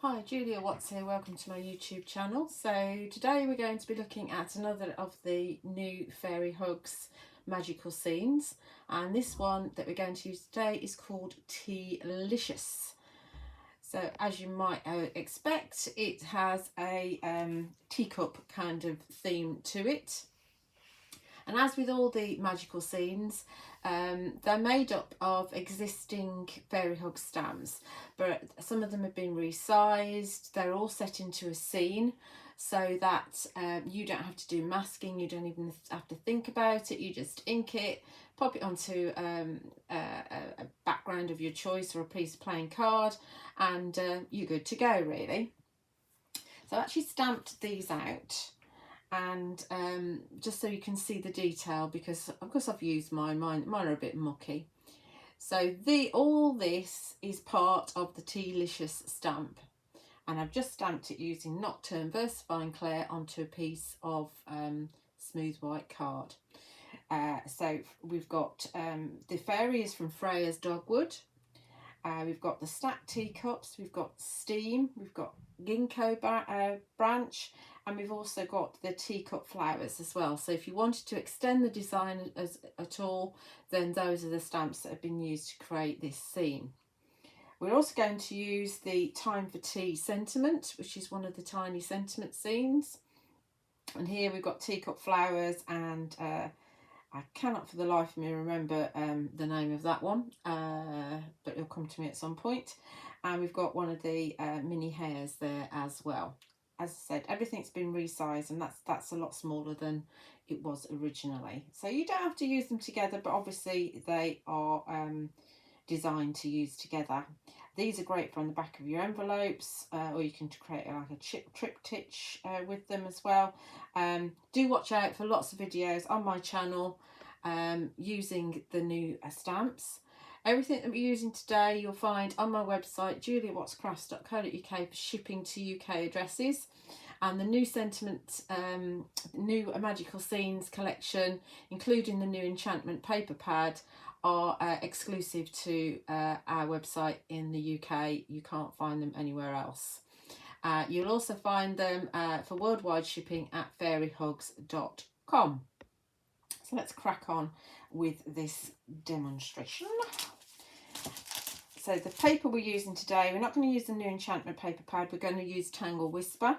Hi, Julia Watts here, welcome to my YouTube channel. So today we're going to be looking at another of the new Fairy Hugs magical scenes, and this one that we're going to use today is called Tea-licious. So as you might expect, it has a teacup kind of theme to it. And as with all the magical scenes, they're made up of existing Fairy Hug stamps, but some of them have been resized. They're all set into a scene so that you don't have to do masking, you don't even have to think about it, you just ink it, pop it onto a background of your choice or a piece of plain card, and you're good to go really. So I actually stamped these out, and just so you can see the detail, because of course I've used mine are a bit mucky. So all this is part of the Tea-licious stamp, and I've just stamped it using Nocturne Versafine Clair onto a piece of smooth white card. So we've got the fairy is from Freya's Dogwood. We've got the stacked teacups, we've got steam, we've got ginkgo branch, and we've also got the teacup flowers as well. So if you wanted to extend the design at all, then those are the stamps that have been used to create this scene. We're also going to use the Time for Tea sentiment, which is one of the tiny sentiment scenes. And here we've got teacup flowers, and I cannot for the life of me remember the name of that one, but it'll come to me at some point. And we've got one of the mini hairs there as well. As I said, everything's been resized, and that's a lot smaller than it was originally. So you don't have to use them together, but obviously they are designed to use together. These are great for on the back of your envelopes, or you can create like a triptych with them as well. Do watch out for lots of videos on my channel using the new stamps. Everything that we're using today you'll find on my website juliawattscrafts.co.uk for shipping to UK addresses. And the new Sentiment, new Magical Scenes collection, including the new enchantment paper pad, are exclusive to our website in the UK. You can't find them anywhere else. You'll also find them for worldwide shipping at fairyhugs.com. So let's crack on with this demonstration. So the paper we're using today, we're not going to use the new enchantment paper pad, we're going to use Tanglewhisper.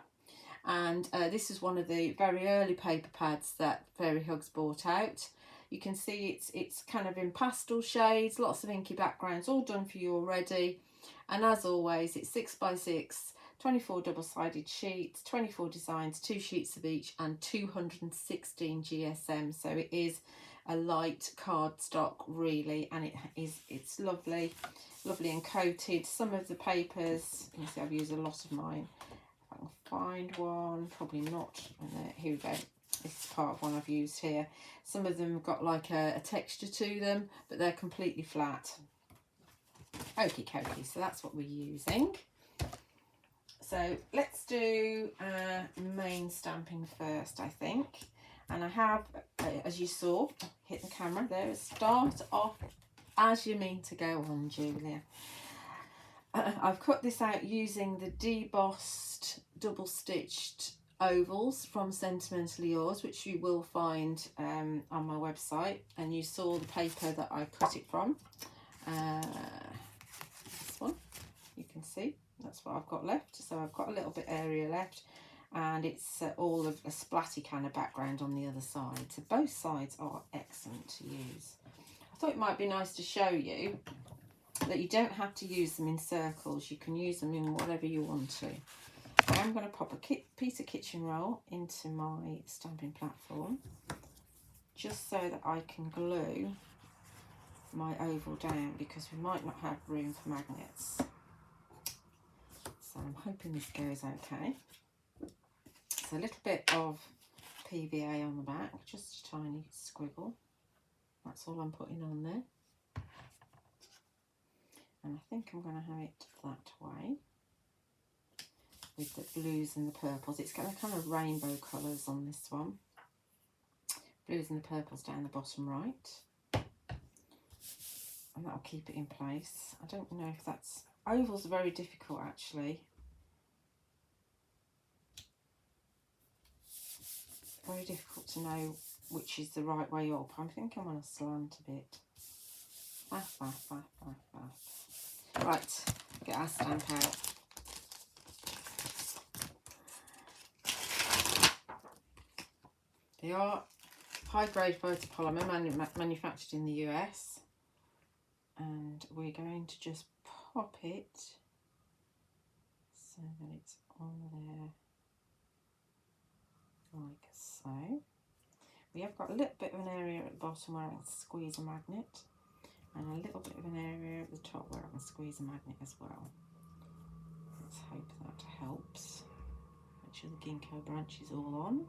And this is one of the very early paper pads that Fairy Hugs brought out. You can see it's kind of in pastel shades, lots of inky backgrounds, all done for you already. And as always, it's 6x6, 24 double-sided sheets, 24 designs, 2 sheets of each, and 216 GSM. So it is a light cardstock really, and it's lovely and coated. Some of the papers, you can see I've used a lot of mine. If I can find one, probably not. Here we go. This is part of one I've used here. Some of them have got like a texture to them, but they're completely flat. Okie dokie, so that's what we're using. So let's do main stamping first, I think. And I have, as you saw, hit the camera there, start off as you mean to go on, Julia. I've cut this out using the debossed double stitched ovals from Sentimentally Yours, which you will find on my website, and you saw the paper that I cut it from. This one, you can see that's what I've got left. So I've got a little bit area left, and it's all of a splatty kind of background on the other side. So both sides are excellent to use. I thought it might be nice to show you that you don't have to use them in circles, you can use them in whatever you want to. I'm going to pop a piece of kitchen roll into my stamping platform just so that I can glue my oval down, because we might not have room for magnets. So I'm hoping this goes okay. So a little bit of PVA on the back, just a tiny squiggle. That's all I'm putting on there. And I think I'm going to have it that way, with the blues and the purples. It's got a kind of rainbow colours on this one. Blues and the purples down the bottom right. And that'll keep it in place. I don't know if that's... Ovals are very difficult actually. very difficult to know which is the right way up. I think I'm on a slant a bit. Right, get our stamp out. They are high-grade photopolymer manufactured in the US, and we're going to just pop it so that it's on there like so. We have got a little bit of an area at the bottom where I can squeeze a magnet, and a little bit of an area at the top where I can squeeze a magnet as well. Let's hope that helps. Make sure the ginkgo branch is all on.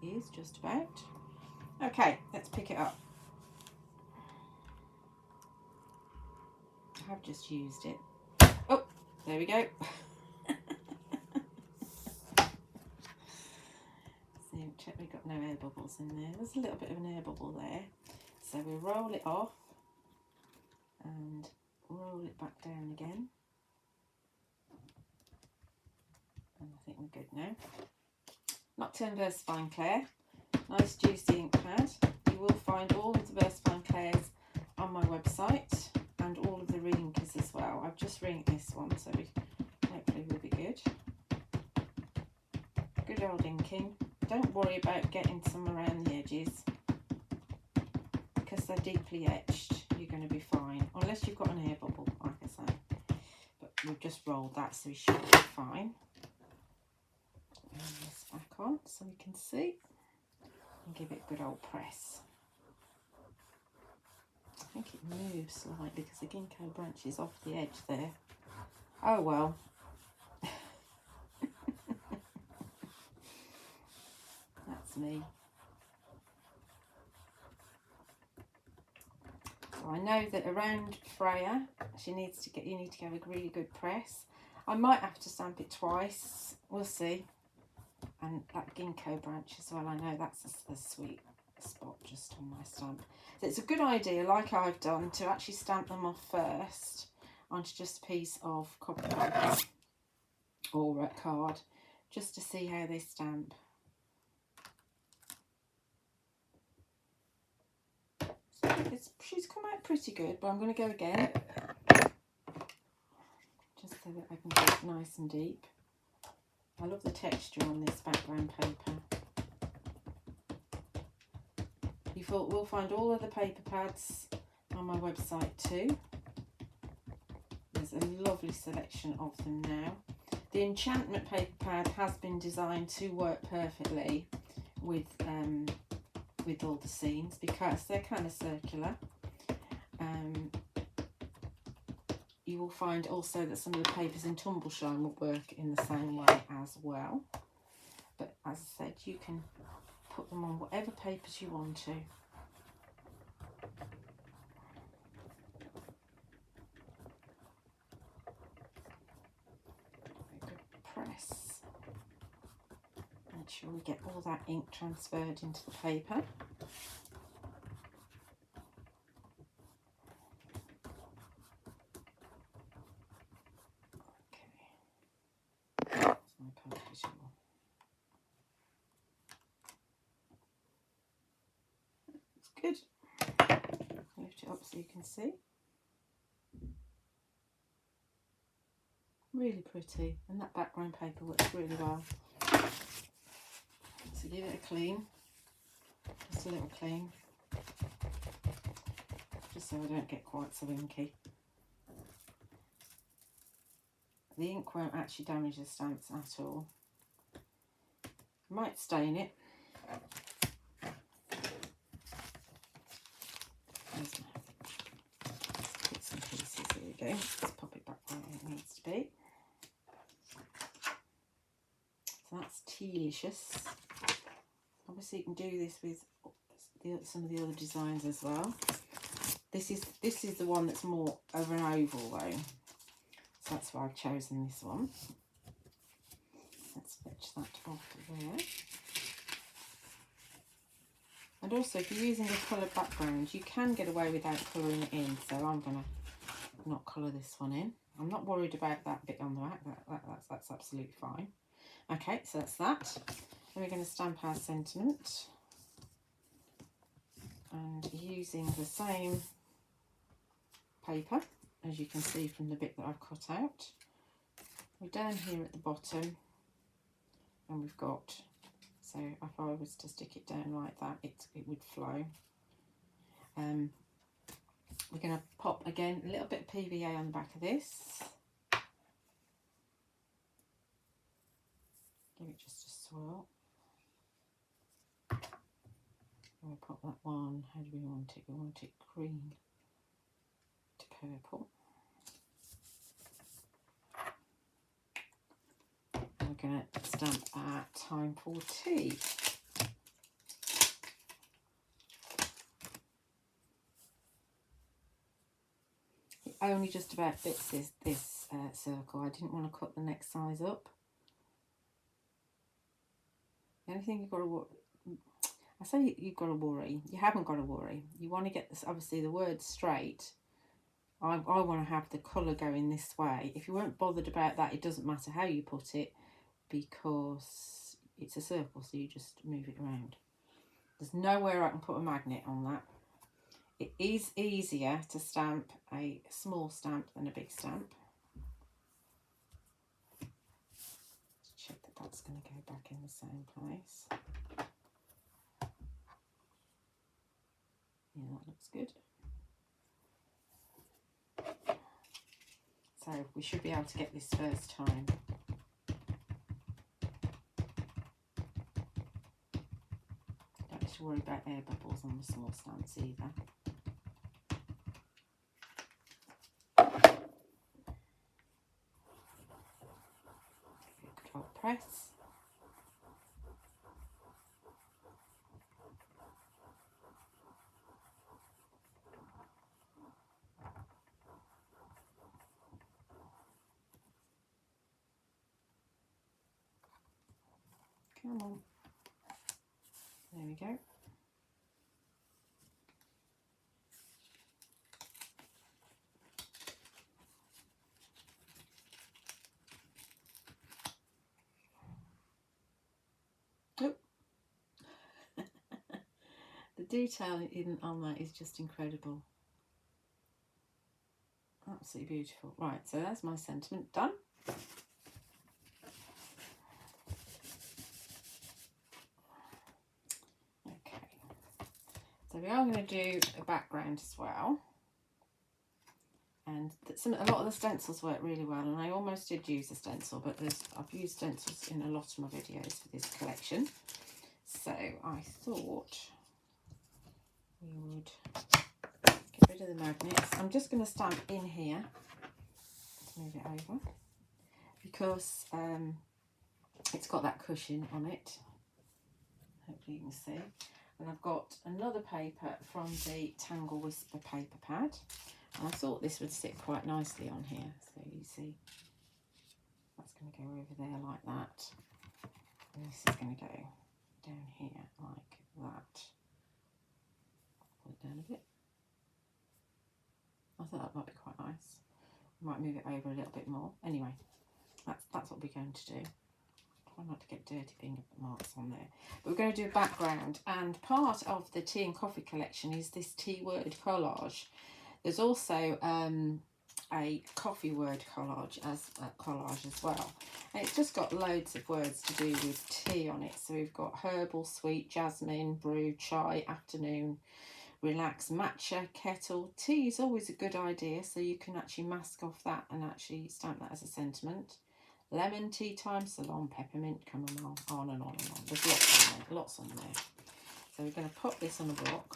It is just about. Okay, let's pick it up. I have just used it. Oh, there we go. Check we've got no air bubbles in there. There's a little bit of an air bubble there. So we'll roll it off and roll it back down again. And I think we're good now. Nocturne Versafine Clair. Nice juicy ink pad. You will find all of the Versafine Clairs on my website and all of the re-inkers as well. I've just re-inked this one, so hopefully we'll be good. Good old inking. Don't worry about getting some around the edges because they're deeply etched. You're going to be fine, unless you've got an air bubble, like I say. But we've just rolled that, so we should be fine. And this back on so we can see, and give it a good old press. I think it moves slightly because the ginkgo branch is off the edge there. Oh well. Me. So I know that around Freya, you need to give a really good press. I might have to stamp it twice. We'll see. And that ginkgo branch as well. I know that's a sweet spot just on my stamp. So it's a good idea, like I've done, to actually stamp them off first onto just a piece of copy paper or a card, just to see how they stamp. She's come out pretty good, but I'm going to go again just so that I can get it nice and deep. I love the texture on this background paper. You will find all of the paper pads on my website too. There's a lovely selection of them now. The enchantment paper pad has been designed to work perfectly with all the scenes because they're kind of circular. You will find also that some of the papers in Tumbleshine will work in the same way as well. But as I said, you can put them on whatever papers you want to. Very good press. Make sure we get all that ink transferred into the paper. Good. Lift it up so you can see. Really pretty, and that background paper works really well. So give it a clean, just a little clean, just so I don't get quite so inky. The ink won't actually damage the stamps at all. Might stain it. Bits and pieces, there we go. Let's pop it back where it needs to be. So that's Tea-licious. Obviously you can do this with some of the other designs as well. This is the one that's more of an oval though. So that's why I've chosen this one. Let's fetch that off there. And also, if you're using a coloured background, you can get away without colouring it in. So I'm going to not colour this one in. I'm not worried about that bit on the back. That's absolutely fine. Okay, so that's that. Then we're going to stamp our sentiment, and using the same paper, as you can see from the bit that I've cut out. We're down here at the bottom, and we've got, so if I was to stick it down like that, it would flow. We're going to pop again a little bit of PVA on the back of this. Give it just a swirl. We'll pop that one. How do we want it? We want it green to purple. And we're going to stamp our Time for Tea. It only just about fits this circle. I didn't want to cut the next size up. The only thing you've got to, I say you've got to worry, you haven't got to worry. You want to get this, obviously the word straight. I want to have the colour going this way. If you weren't bothered about that, it doesn't matter how you put it, because it's a circle, so you just move it around. There's nowhere I can put a magnet on that. It is easier to stamp a small stamp than a big stamp. Check that that's going to go back in the same place. Yeah, that looks good. So we should be able to get this first time. Don't have to worry about air bubbles on the small stamps either. Control press. Come on. There we go. Oh. The detail on that is just incredible. Absolutely beautiful. Right, so that's my sentiment done. So we are going to do a background as well, and a lot of the stencils work really well, and I almost did use a stencil, but I've used stencils in a lot of my videos for this collection, so I thought we would get rid of the magnets. I'm just going to stamp in here. Let's move it over, because it's got that cushion on it. Hopefully you can see. And I've got another paper from the Tanglewhisper paper pad, and I thought this would sit quite nicely on here. So you see, that's going to go over there like that, and this is going to go down here like that. Pull it down a bit. I thought that might be quite nice. I might move it over a little bit more. Anyway, that's what we're going to do. Try not to get dirty finger marks on there. But we're going to do a background, and part of the tea and coffee collection is this tea word collage. There's also a coffee word collage as well, and it's just got loads of words to do with tea on it. So we've got herbal, sweet, jasmine, brew, chai, afternoon, relax, matcha, kettle. Tea is always a good idea, so you can actually mask off that and actually stamp that as a sentiment. Lemon, tea time, salon, peppermint, chamomile, on and on and on. There's lots on there, lots on there. So we're going to pop this on a block.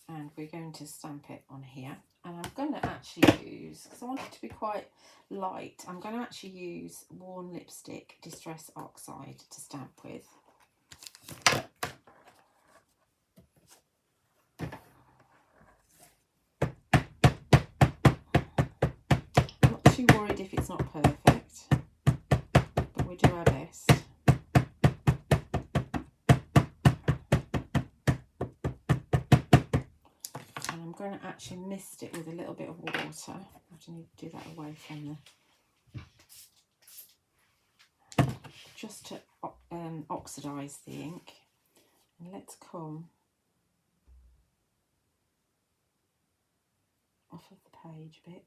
And we're going to stamp it on here. And I'm going to actually use, because I want it to be quite light, I'm going to actually use Worn Lipstick Distress Oxide to stamp with. Too worried if it's not perfect, but we do our best. And I'm going to actually mist it with a little bit of water. I have to need to do that away from the, just to oxidise the ink. And let's come off of the page a bit.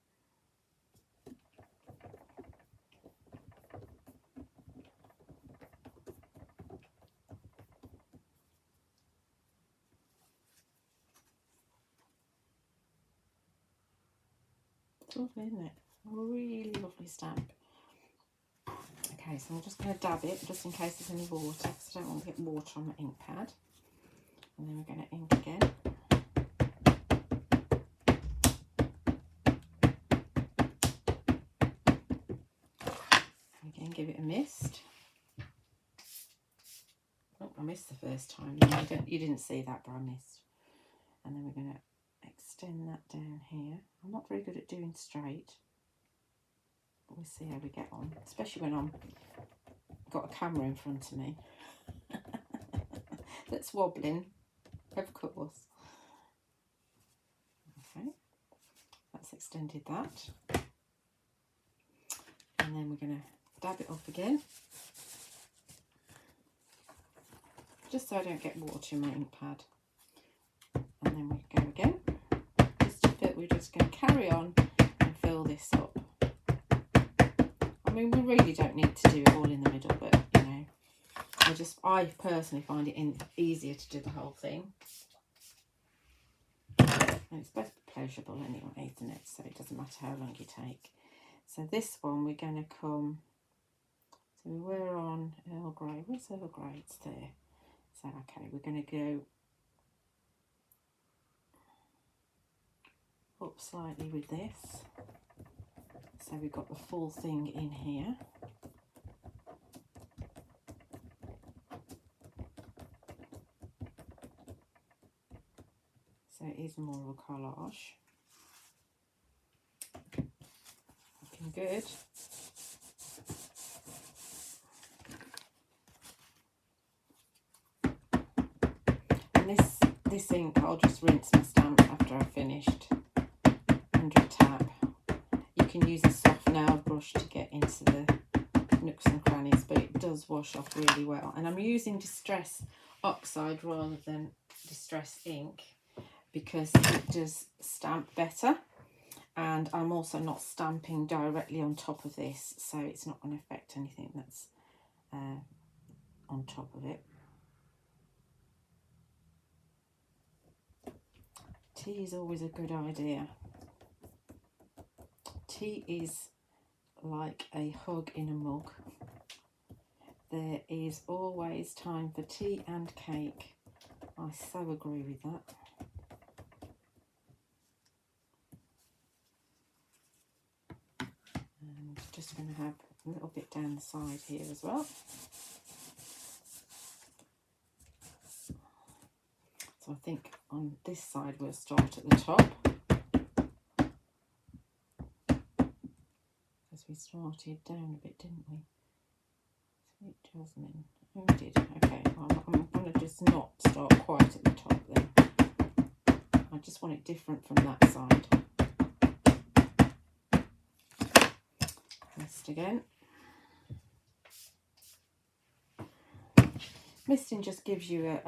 It's lovely, isn't it? A really lovely stamp. Okay, so I'm just going to dab it just in case there's any water, because I don't want to get water on my ink pad. And then we're going to ink again. And again, give it a mist. Oh, I missed the first time. You didn't see that, but I missed. And then we're going to extend that down here. I'm not very good at doing straight, but we'll see how we get on, especially when I'm got a camera in front of me that's wobbling, of course. Okay, that's extended that, and then we're going to dab it off again, just so I don't get water in my ink pad. And then we go again, just to fill. We're just going to carry on and fill this up. I mean, we really don't need to do it all in the middle, but you know, I personally find it easier to do the whole thing. And it's both pleasurable anyway, isn't it? So it doesn't matter how long you take. So this one we're going to come, so we were on Earl Grey. Where's Earl Grey? It's there. So okay, we're going to go up slightly with this. So we've got the full thing in here. So it is more of a collage. Looking good. And this ink, I'll just rinse my stamp after I've finished under a tap. You can use a soft nail brush to get into the nooks and crannies, but it does wash off really well. And I'm using Distress Oxide rather than Distress ink because it does stamp better, and I'm also not stamping directly on top of this, so it's not going to affect anything that's on top of it. Tea is always a good idea. Tea is like a hug in a mug. There is always time for tea and cake. I so agree with that. And just going to have a little bit down the side here as well. So I think on this side we'll start at the top, because we started down a bit, didn't we? Sweet Jasmine. Oh, we did. Okay, well, I'm going to just not start quite at the top then. I just want it different from that side. Mist again. Misting just gives you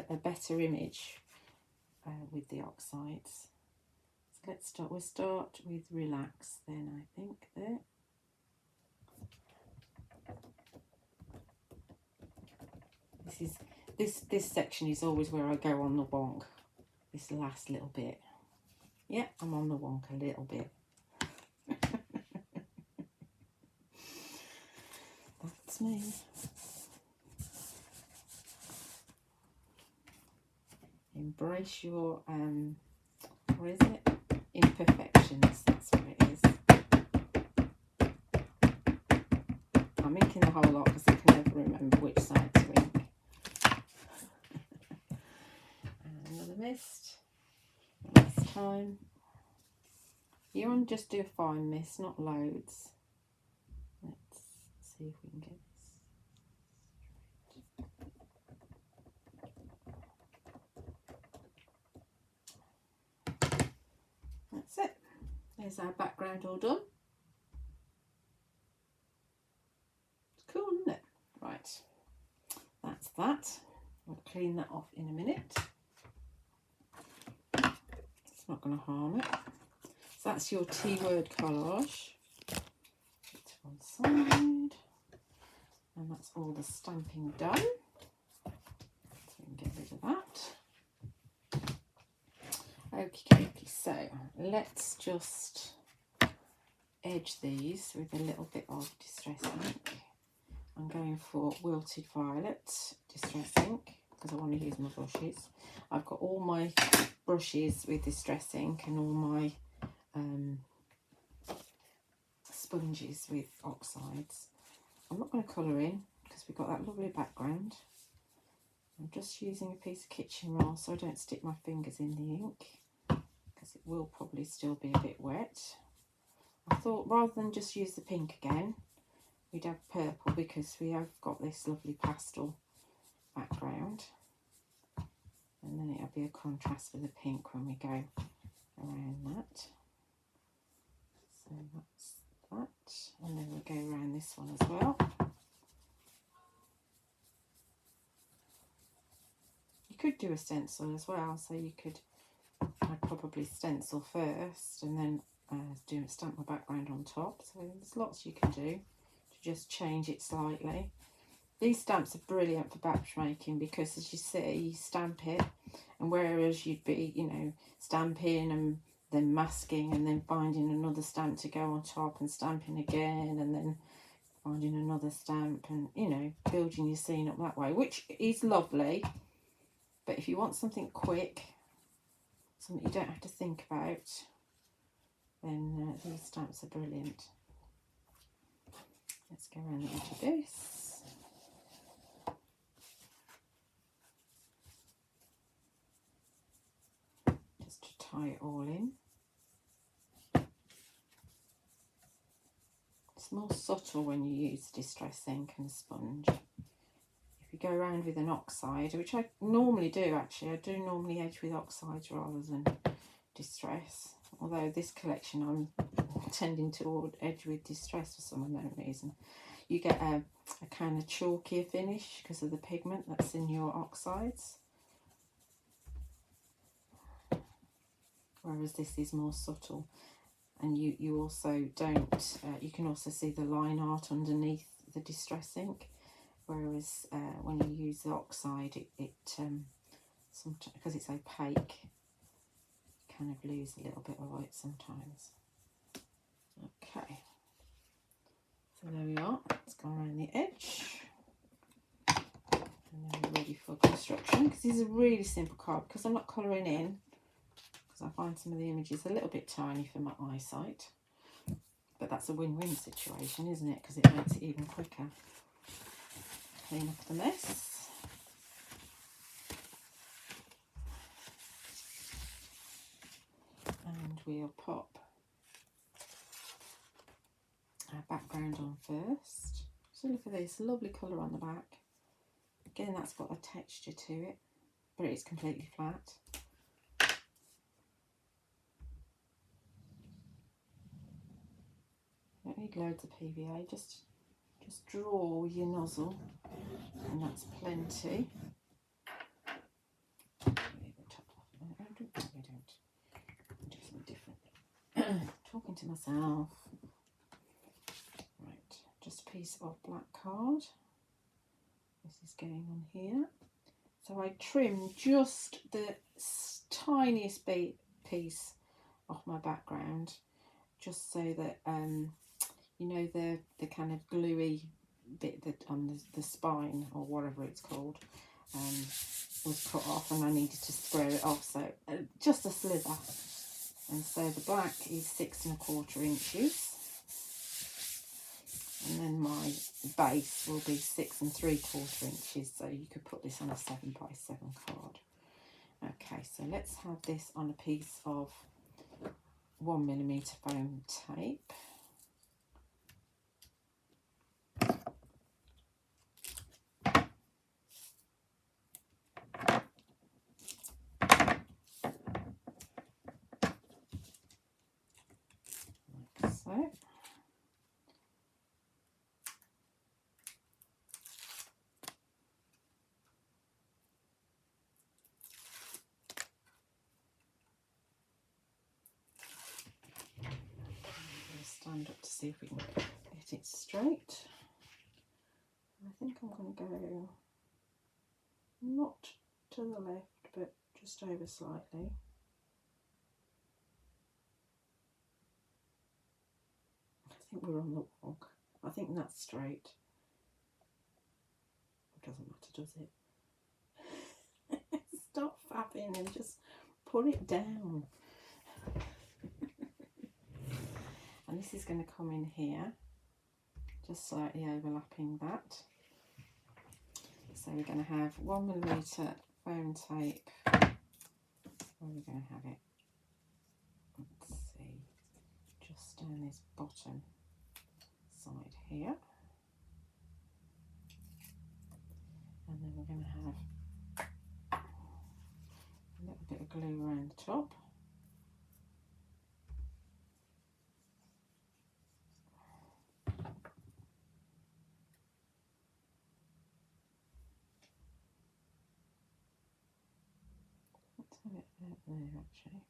a better image with the oxides. So let's start. We'll start with Relax then, I think, there. This section is always where I go on the wonk. This last little bit. Yeah, I'm on the wonk a little bit. That's me. Embrace your what is it? Imperfections. That's what it is. I'm inking the whole lot because I can never remember which side to ink. And another mist. Last time. You want to just do a fine mist, not loads. Let's see if we can get this. There's our background all done. It's cool, isn't it? Right, that's that. I'll clean that off in a minute. It's not going to harm it. So that's your T word collage. Put to one side. And that's all the stamping done. So we can get rid of that. Okie dokie, so let's just edge these with a little bit of distress ink. I'm going for Wilted Violet distress ink because I want to use my brushes. I've got all my brushes with distress ink and all my sponges with oxides. I'm not going to colour in because we've got that lovely background. I'm just using a piece of kitchen roll so I don't stick my fingers in the ink because it will probably still be a bit wet. I thought rather than just use the pink again, we'd have purple because we have got this lovely pastel background, and then it'll be a contrast with the pink when we go around that. So that's that, and then we'll go around this one as well. You could do a stencil as well, so you could, I'd probably stencil first and then stamp my background on top. So there's lots you can do to just change it slightly. These stamps are brilliant for batch making because, as you see, you stamp it, and whereas you'd be, you know, stamping and then masking and then finding another stamp to go on top and stamping again and then finding another stamp and, you know, building your scene up that way, which is lovely. But if you want something quick, something you don't have to think about, then these stamps are brilliant. Let's go around the edge of this. Just to tie it all in. It's more subtle when you use distress ink and sponge. If you go around with an oxide, which I normally do actually, I do normally edge with oxides rather than distress. Although this collection I'm tending to edge with distress for some unknown reason. You get a kind of chalkier finish because of the pigment that's in your oxides. Whereas this is more subtle. And you also don't, you can also see the line art underneath the distress ink. Whereas when you use the oxide, it sometimes, because it's opaque, kind of lose a little bit of it sometimes. Okay, so there we are. It's gone around the edge, and then we're ready for construction. Because this is a really simple card, because I'm not colouring in, because I find some of the images a little bit tiny for my eyesight. But that's a win-win situation, isn't it? Because it makes it even quicker. Clean up the mess. And we'll pop our background on first. So look at this, lovely colour on the back. Again, that's got a texture to it, but it's completely flat. Don't need loads of PVA, just draw with your nozzle, and that's plenty. Do something different. Talking to myself. Right, just a piece of black card. This is going on here. So I trimmed just the tiniest piece off my background, just so that you know, the kind of gluey bit that on the spine or whatever it's called was cut off, and I needed to square it off, so just a sliver. And so the black is 6 1/4 inches, and then my base will be 6 3/4 inches, so you could put this on a 7x7 card. Okay, so let's have this on a piece of 1mm foam tape. it. Stand up to see if we can get it straight. I think I'm going to go not to the left, but just over slightly. I think we're on the walk. I think that's straight. It doesn't matter, does it? Stop fapping and just pull it down. And this is going to come in here, just slightly overlapping that. So we're going to have 1mm foam tape. Where are we going to have it? Let's see, just down this bottom side here. And then we're going to have a little bit of glue around the top. Let's have it out there actually.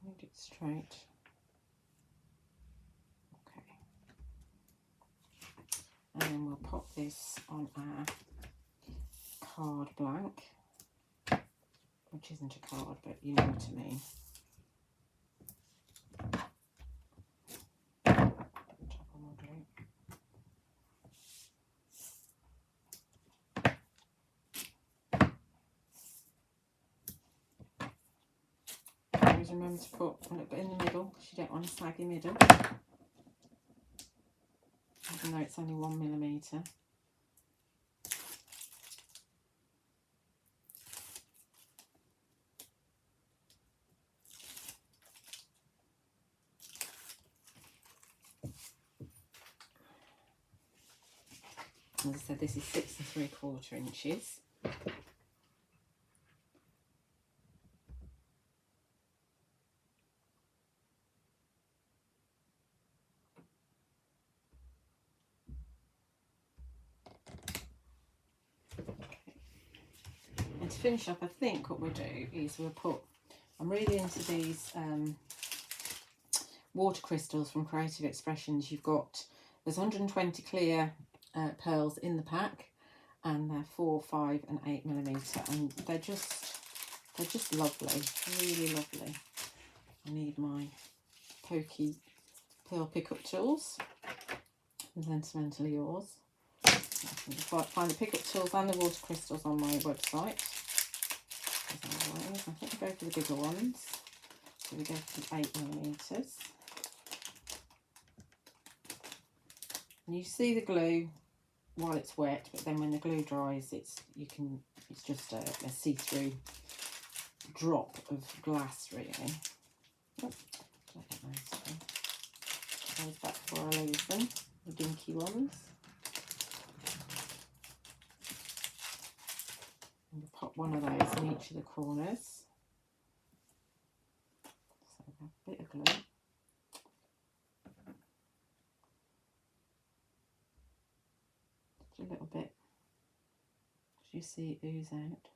Need it straight. Okay. And then we'll pop this on our card blank, which isn't a card, but you know what I mean. Top on my glue. Always remember to put a little bit in the middle because you don't want a saggy middle, even though it's only 1mm. As I said, this is 6 3/4 inches. And to finish up, I think what we'll do is we'll put, I'm really into these water crystals from Creative Expressions. There's 120 clear pearls in the pack, and they're 4, 5 and 8mm, and they're just lovely, really lovely. I need my pokey pearl pickup tools, Sentimentally yours. You can find the pickup tools and the water crystals on my website. As always, I think I go for the bigger ones, so we go for the 8mm. And you see the glue while it's wet, but then when the glue dries, it's just a see-through drop of glass, really. Oh, those back before I lose them, the dinky ones. And we'll pop one of those in each of the corners. So we have a bit of glue. A little bit, as you see it ooze out.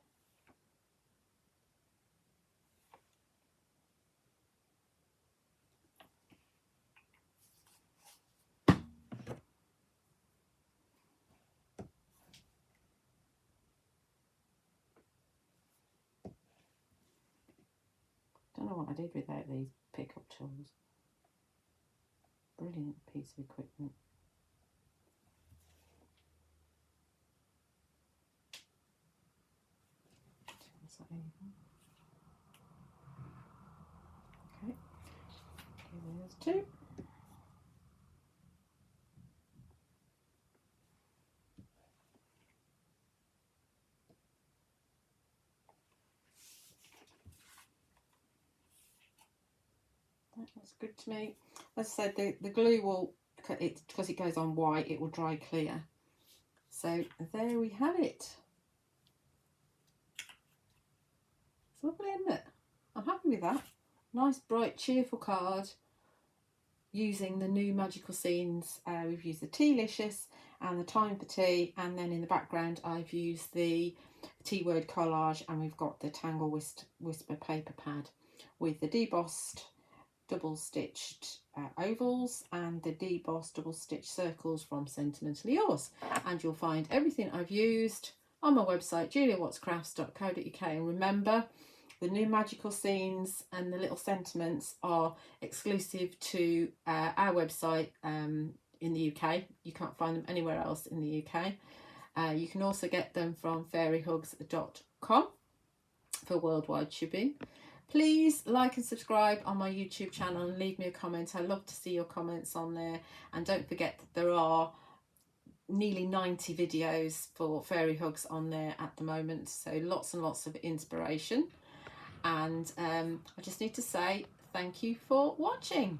Don't know what I did without these pickup tools. Brilliant piece of equipment. Okay, there's 2. That looks good to me. As I said, the glue will, because it goes on white, it will dry clear. So there we have it. It's lovely, isn't it? I'm happy with that. Nice, bright, cheerful card using the new magical scenes. We've used the Tea-licious and the Time for Tea, and then in the background I've used the Tea Word Collage, and we've got the Tanglewhisper paper pad with the debossed double stitched ovals and the debossed double stitched circles from Sentimentally Yours. And you'll find everything I've used on my website, juliawattscrafts.co.uk. And remember, the new magical scenes and the little sentiments are exclusive to our website in the UK. You can't find them anywhere else in the UK. You can also get them from fairyhugs.com for worldwide shipping. Please like and subscribe on my YouTube channel and leave me a comment. I love to see your comments on there. And don't forget that there are nearly 90 videos for fairy hugs on there at the moment. So lots and lots of inspiration. And I just need to say thank you for watching.